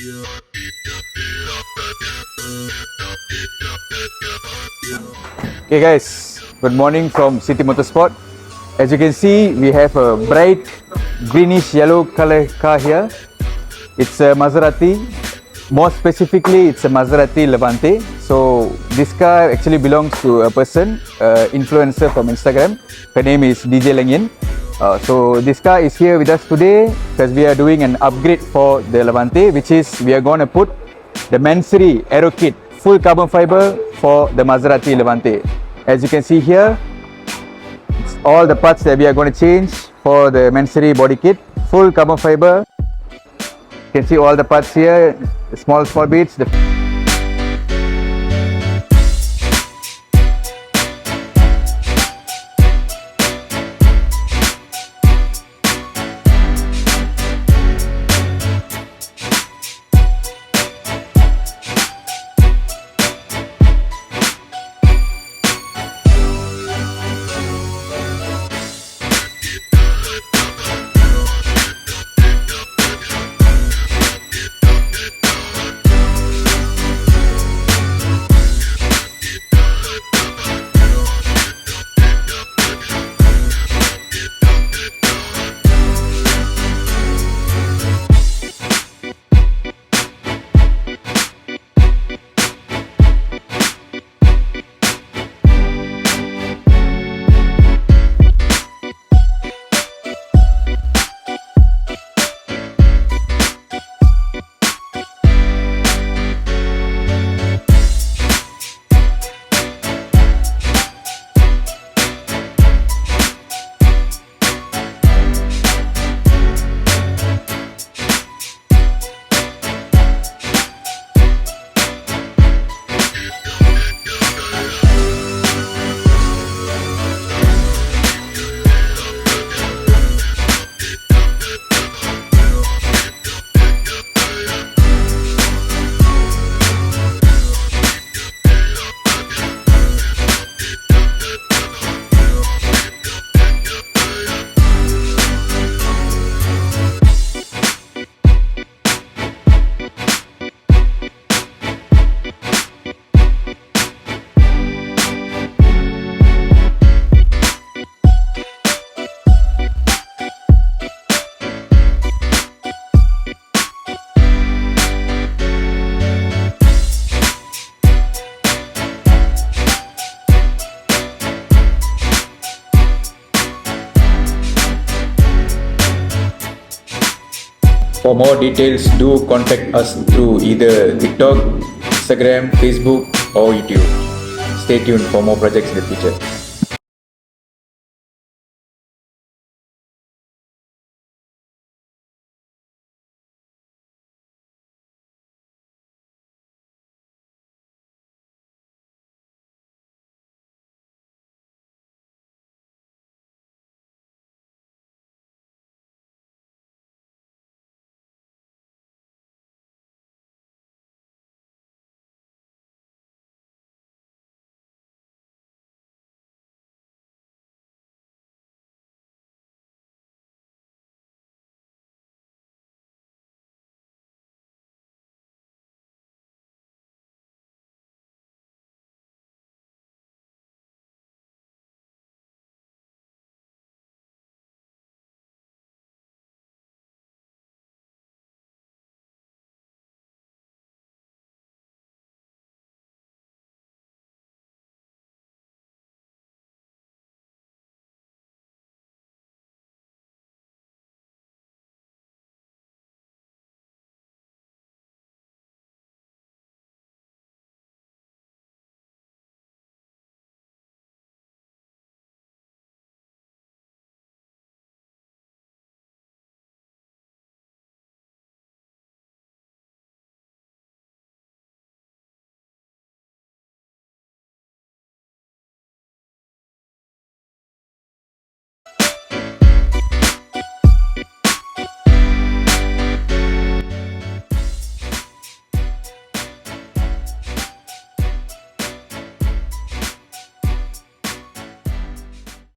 Okay guys, good morning from City Motorsport. As you can see, we have a bright greenish yellow color car here. It's a Maserati. More specifically, it's a Maserati Levante. So this car actually belongs to a person, influencer from Instagram. Her name is DJ Leng. So this car is here with us today because we are doing an upgrade for the Levante, which is we are going to put the Mansory aero kit, full carbon fiber for the Maserati Levante. As you can see here, it's all the parts that we are going to change for the Mansory body kit, full carbon fiber. You can see all the parts here, the small bits. For more details, do contact us through either TikTok, Instagram, Facebook or YouTube. Stay tuned for more projects in the future.